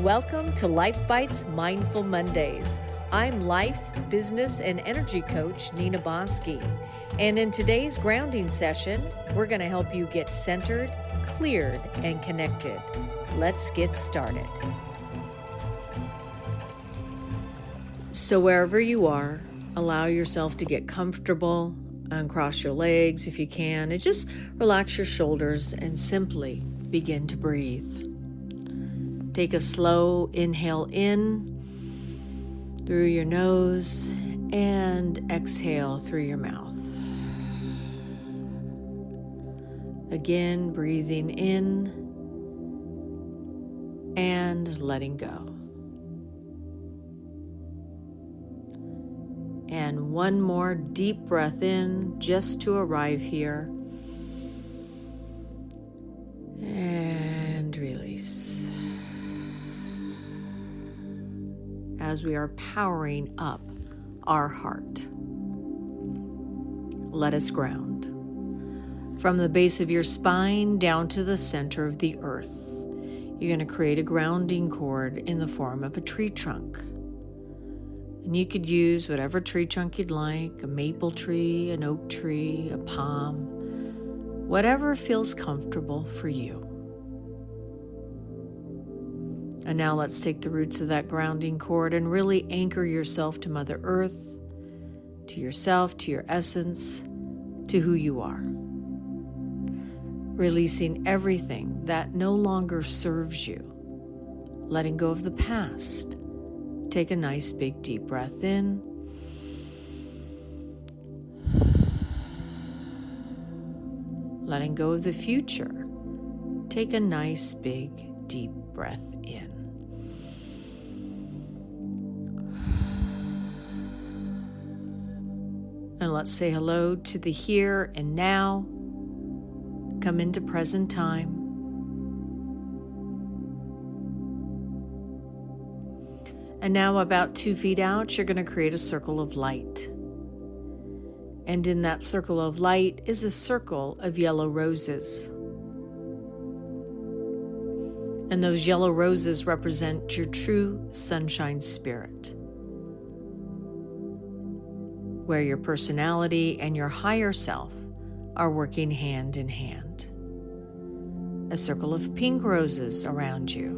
Welcome to Life Bites Mindful Mondays. I'm life, business, and energy coach Nina Bosky. And in today's grounding session, we're going to help you get centered, cleared, and connected. Let's get started. So wherever you are, allow yourself to get comfortable, uncross your legs if you can, and just relax your shoulders and simply begin to breathe. Take a slow inhale in through your nose and exhale through your mouth. Again, breathing in and letting go. And one more deep breath in just to arrive here. And release. As we are powering up our heart. Let us ground. From the base of your spine down to the center of the earth, you're going to create a grounding cord in the form of a tree trunk. And you could use whatever tree trunk you'd like, a maple tree, an oak tree, a palm, whatever feels comfortable for you. And now let's take the roots of that grounding cord and really anchor yourself to Mother Earth, to yourself, to your essence, to who you are. Releasing everything that no longer serves you. Letting go of the past. Take a nice big deep breath in. Letting go of the future. Take a nice big deep breath in. And let's say hello to the here and now. Come into present time. And now about 2 feet out, you're going to create a circle of light. And in that circle of light is a circle of yellow roses. And those yellow roses represent your true sunshine spirit, where your personality and your higher self are working hand in hand. A circle of pink roses around you,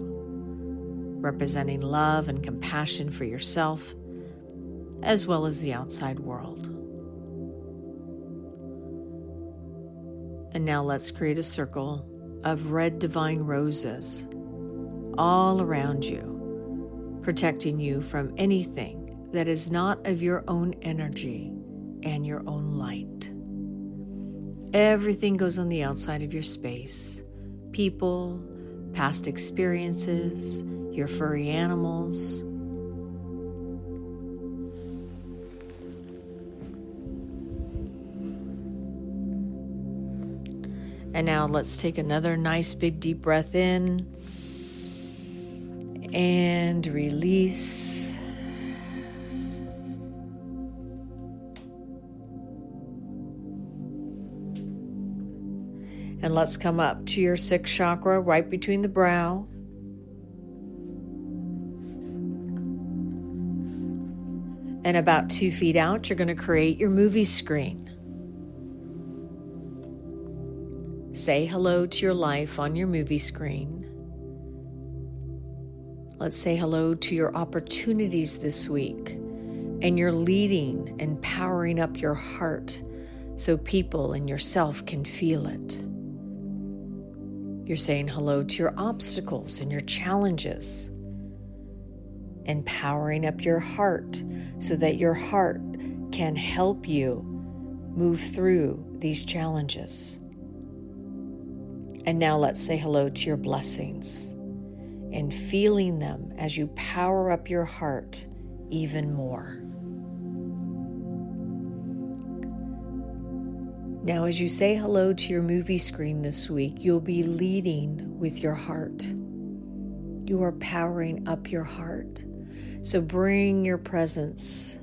representing love and compassion for yourself, as well as the outside world. And now let's create a circle of red divine roses all around you, protecting you from anything that is not of your own energy and your own light. Everything goes on the outside of your space. People, past experiences, your furry animals. And now let's take another nice big deep breath in and release. And let's come up to your sixth chakra right between the brow. And about 2 feet out, you're going to create your movie screen. Say hello to your life on your movie screen. Let's say hello to your opportunities this week and your leading and powering up your heart so people and yourself can feel it. You're saying hello to your obstacles and your challenges, and powering up your heart so that your heart can help you move through these challenges. And now let's say hello to your blessings and feeling them as you power up your heart even more. Now, as you say hello to your movie screen this week, you'll be leading with your heart. You are powering up your heart. So bring your presence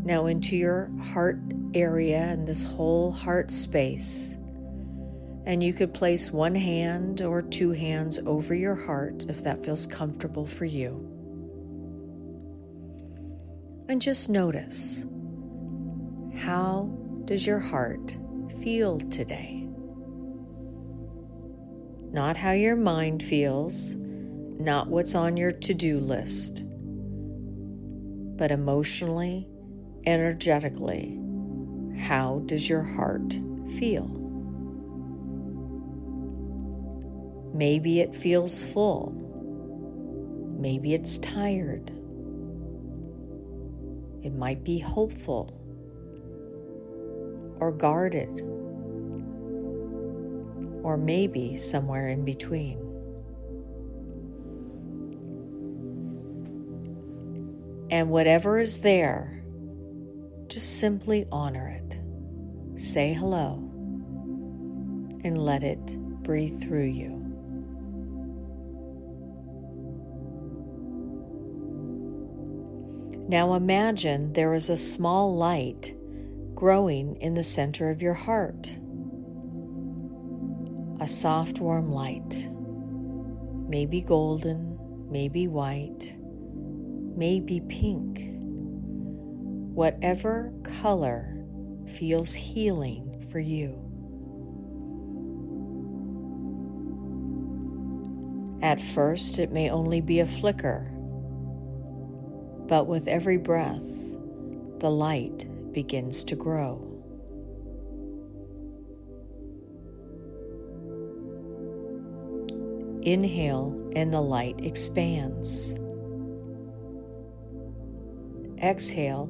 now into your heart area and this whole heart space. And you could place one hand or two hands over your heart if that feels comfortable for you. And just notice, how does your heart feel today? Not how your mind feels, not what's on your to-do list, but emotionally, energetically, how does your heart feel? Maybe it feels full. Maybe it's tired. It might be hopeful or guarded, or maybe somewhere in between. And whatever is there, just simply honor it. Say hello and let it breathe through you. Now imagine there is a small light growing in the center of your heart. A soft, warm light, maybe golden, maybe white, maybe pink. Whatever color feels healing for you. At first, it may only be a flicker, but with every breath, the light begins to grow. Inhale and the light expands. Exhale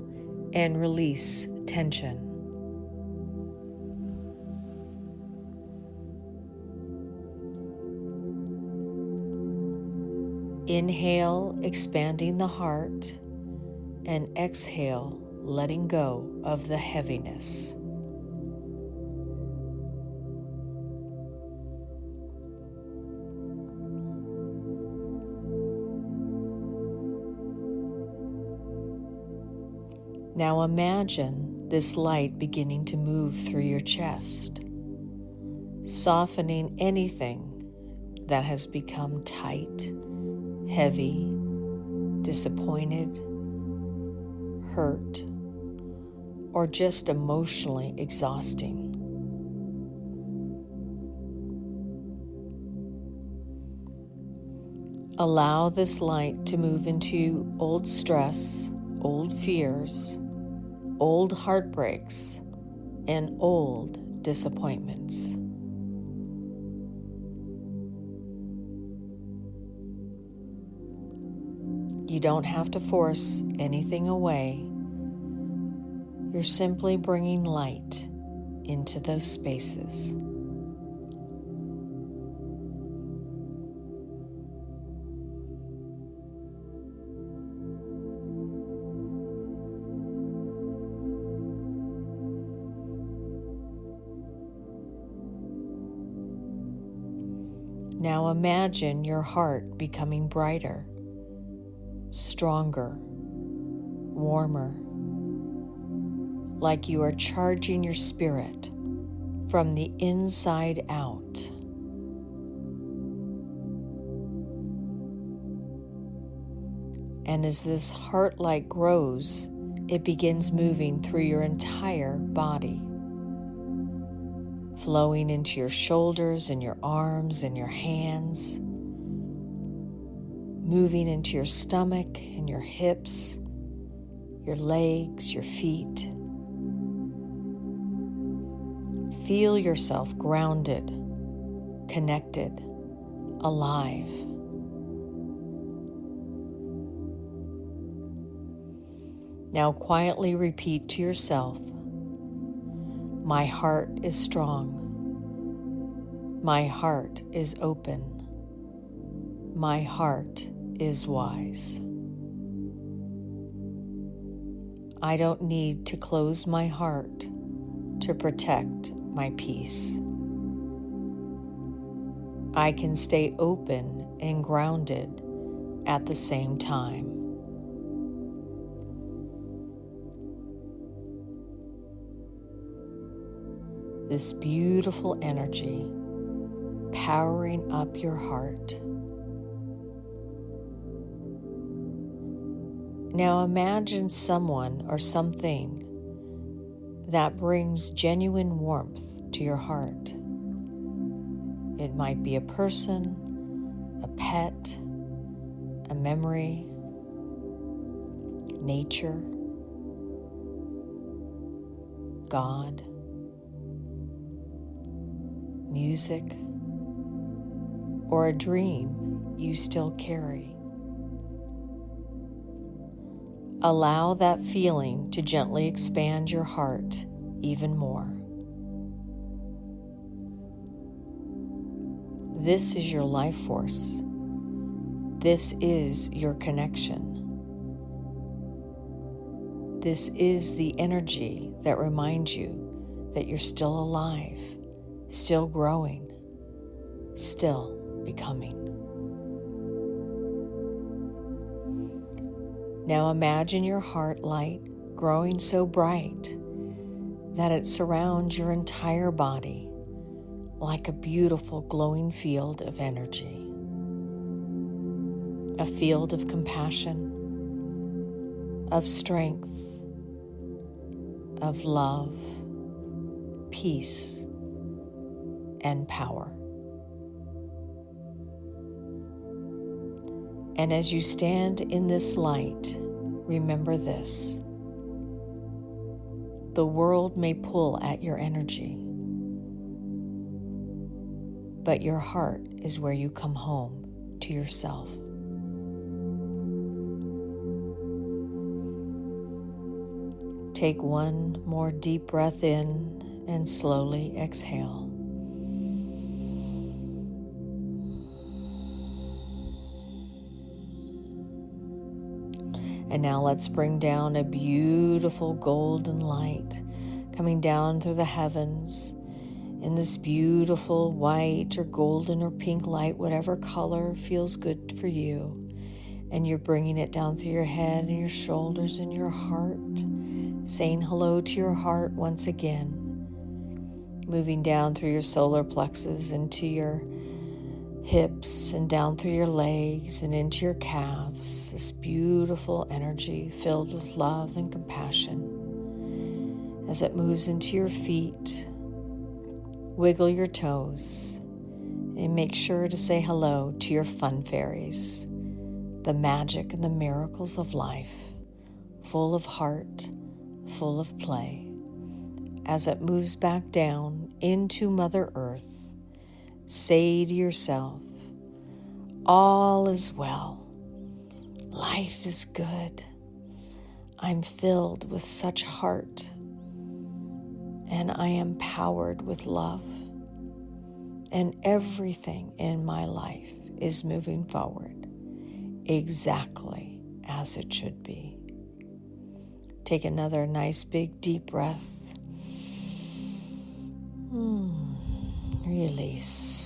and release tension. Inhale, expanding the heart, and exhale, letting go of the heaviness. Now imagine this light beginning to move through your chest, softening anything that has become tight, heavy, disappointed, hurt, or just emotionally exhausting. Allow this light to move into old stress, old fears, old heartbreaks, and old disappointments. You don't have to force anything away. You're simply bringing light into those spaces. Now imagine your heart becoming brighter, stronger, warmer, like you are charging your spirit from the inside out. And as this heart light grows, it begins moving through your entire body, flowing into your shoulders and your arms and your hands, moving into your stomach and your hips, your legs, your feet. Feel yourself grounded, connected, alive. Now quietly repeat to yourself, my heart is strong. My heart is open. My heart is wise. I don't need to close my heart to protect my peace. I can stay open and grounded at the same time. This beautiful energy powering up your heart. Now imagine someone or something that brings genuine warmth to your heart. It might be a person, a pet, a memory, nature, God, music, or a dream you still carry. Allow that feeling to gently expand your heart even more. This is your life force. This is your connection. This is the energy that reminds you that you're still alive, still growing, still becoming. Now imagine your heart light growing so bright that it surrounds your entire body like a beautiful glowing field of energy. A field of compassion, of strength, of love, peace, and power. And as you stand in this light, remember this: the world may pull at your energy, but your heart is where you come home to yourself. Take one more deep breath in and slowly exhale. And now let's bring down a beautiful golden light coming down through the heavens in this beautiful white or golden or pink light, whatever color feels good for you. And you're bringing it down through your head and your shoulders and your heart, saying hello to your heart once again, moving down through your solar plexus into your hips and down through your legs and into your calves, this beautiful energy filled with love and compassion. As it moves into your feet, wiggle your toes and make sure to say hello to your fun fairies, the magic and the miracles of life, full of heart, full of play. As it moves back down into Mother Earth, say to yourself, all is well. Life is good. I'm filled with such heart, and I am powered with love, and everything in my life is moving forward exactly as it should be. Take another nice big deep breath. Release.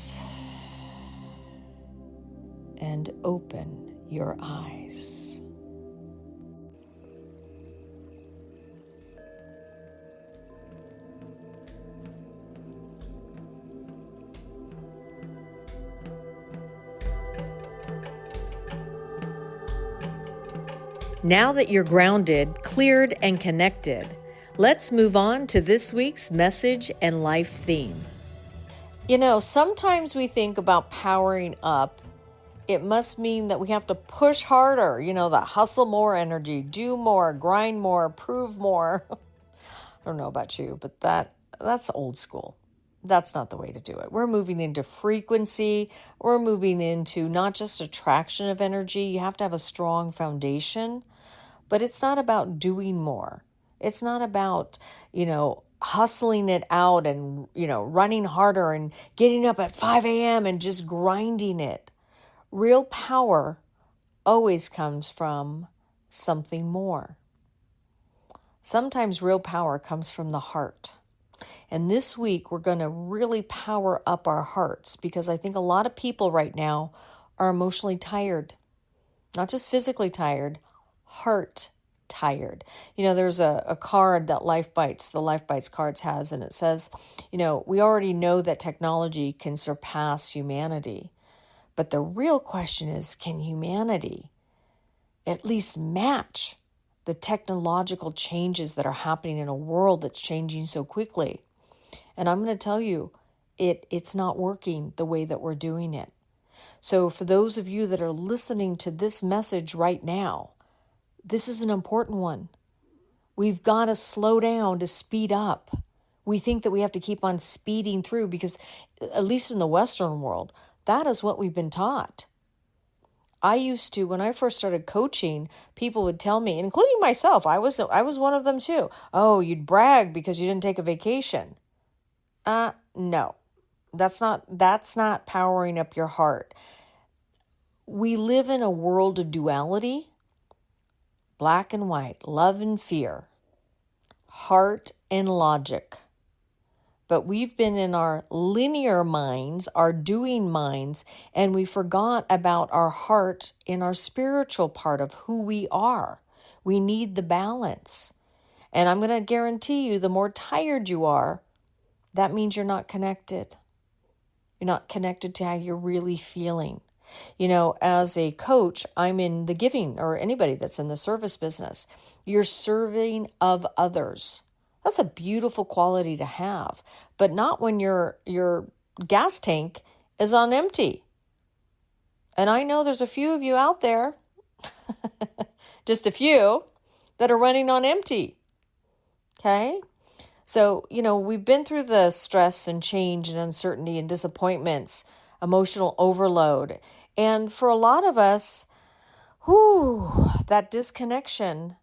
And open your eyes. Now that you're grounded, cleared, and connected, let's move on to this week's message and life theme. You know, sometimes we think about powering up, it must mean that we have to push harder, that hustle more energy, do more, grind more, prove more. I don't know about you, but that's old school. That's not the way to do it. We're moving into frequency. We're moving into not just attraction of energy. You have to have a strong foundation, but it's not about doing more. It's not about, hustling it out and, running harder and getting up at 5 a.m. and just grinding it. Real power always comes from something more. Sometimes real power comes from the heart. And this week, we're going to really power up our hearts because I think a lot of people right now are emotionally tired. Not just physically tired, heart tired. There's a card that the Life Bites cards has, and it says, we already know that technology can surpass humanity. But the real question is, can humanity at least match the technological changes that are happening in a world that's changing so quickly? And I'm going to tell you, it's not working the way that we're doing it. So for those of you that are listening to this message right now, this is an important one. We've got to slow down to speed up. We think that we have to keep on speeding through because, at least in the Western world, that is what we've been taught. I used to, when I first started coaching, people would tell me, including myself, I was one of them too. Oh, you'd brag because you didn't take a vacation. No, that's not powering up your heart. We live in a world of duality, black and white, love and fear, heart and logic. But we've been in our linear minds, our doing minds, and we forgot about our heart and our spiritual part of who we are. We need the balance. And I'm going to guarantee you, the more tired you are, that means you're not connected. You're not connected to how you're really feeling. As a coach, I'm in the giving, or anybody that's in the service business. You're serving of others. That's a beautiful quality to have, but not when your gas tank is on empty. And I know there's a few of you out there, just a few, that are running on empty. Okay? So, we've been through the stress and change and uncertainty and disappointments, emotional overload. And for a lot of us, that disconnection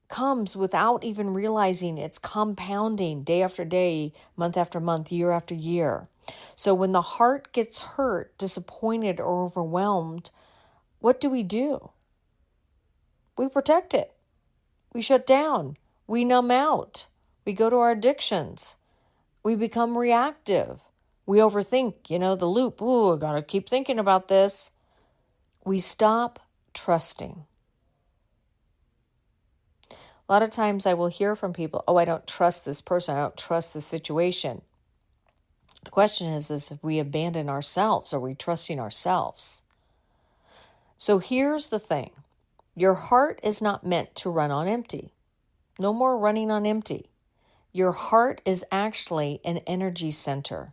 comes without even realizing it's compounding day after day, month after month, year after year. So when the heart gets hurt, disappointed, or overwhelmed, what do? We protect it. We shut down. We numb out. We go to our addictions. We become reactive. We overthink, the loop. I got to keep thinking about this. We stop trusting. A lot of times I will hear from people, I don't trust this person. I don't trust this situation. The question is if we abandon ourselves, are we trusting ourselves? So here's the thing. Your heart is not meant to run on empty. No more running on empty. Your heart is actually an energy center.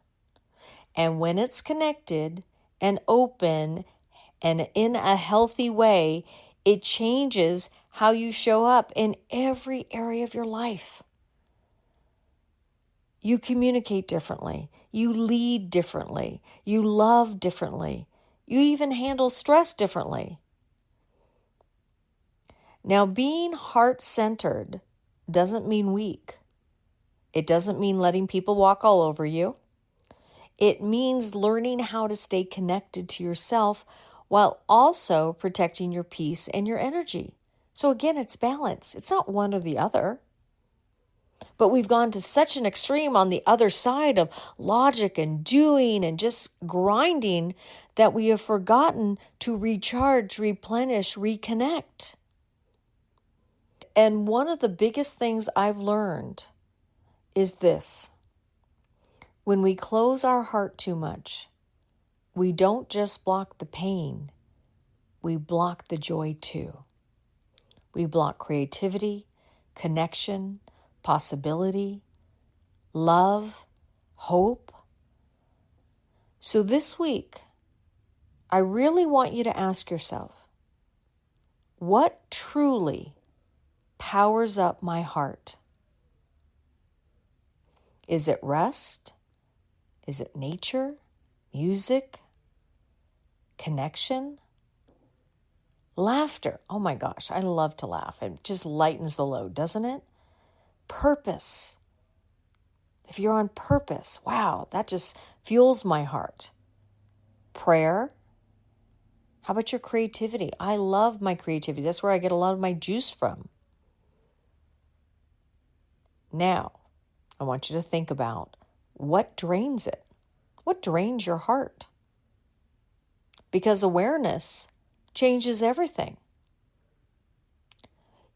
And when it's connected and open and in a healthy way, it changes how you show up in every area of your life. You communicate differently. You lead differently. You love differently. You even handle stress differently. Now, being heart-centered doesn't mean weak. It doesn't mean letting people walk all over you. It means learning how to stay connected to yourself while also protecting your peace and your energy. So again, it's balance. It's not one or the other. But we've gone to such an extreme on the other side of logic and doing and just grinding that we have forgotten to recharge, replenish, reconnect. And one of the biggest things I've learned is this. When we close our heart too much, we don't just block the pain, we block the joy too. We block creativity, connection, possibility, love, hope. So this week, I really want you to ask yourself, what truly powers up my heart? Is it rest? Is it nature, music, connection? Laughter. Oh my gosh, I love to laugh. It just lightens the load, doesn't it? Purpose. If you're on purpose, wow, that just fuels my heart. Prayer. How about your creativity? I love my creativity. That's where I get a lot of my juice from. Now, I want you to think about what drains it. What drains your heart? Because awareness changes everything.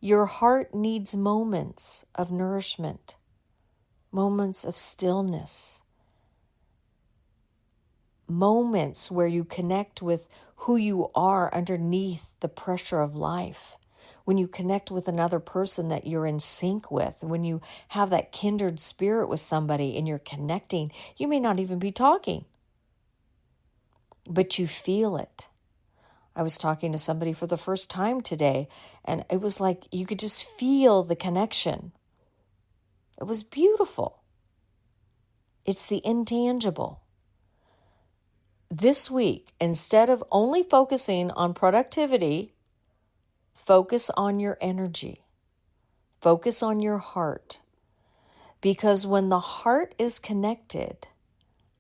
Your heart needs moments of nourishment, moments of stillness, moments where you connect with who you are underneath the pressure of life. When you connect with another person that you're in sync with, when you have that kindred spirit with somebody and you're connecting, you may not even be talking, but you feel it. I was talking to somebody for the first time today, and it was like you could just feel the connection. It was beautiful. It's the intangible. This week, instead of only focusing on productivity, focus on your energy. Focus on your heart. Because when the heart is connected,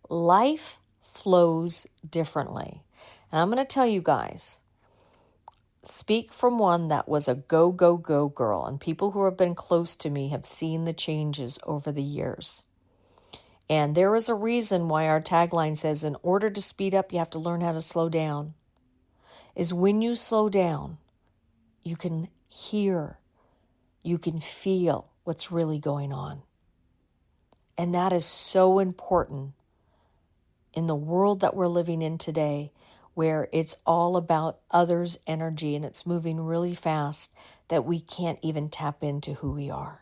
life flows differently. And I'm going to tell you guys, speak from one that was a go, go, go girl. And people who have been close to me have seen the changes over the years. And there is a reason why our tagline says, in order to speed up, you have to learn how to slow down. Is when you slow down, you can hear, you can feel what's really going on. And that is so important in the world that we're living in today, where it's all about others' energy and it's moving really fast that we can't even tap into who we are.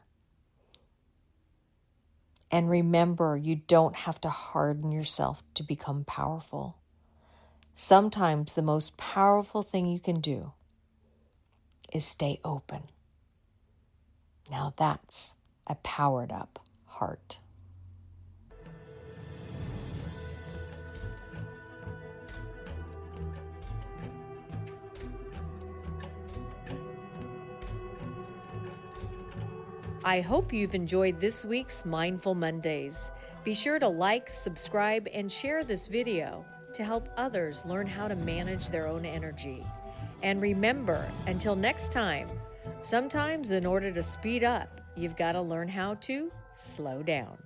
And remember, you don't have to harden yourself to become powerful. Sometimes the most powerful thing you can do is stay open. Now that's a powered up heart. I hope you've enjoyed this week's Mindful Mondays. Be sure to like, subscribe, and share this video to help others learn how to manage their own energy. And remember, until next time, sometimes in order to speed up, you've got to learn how to slow down.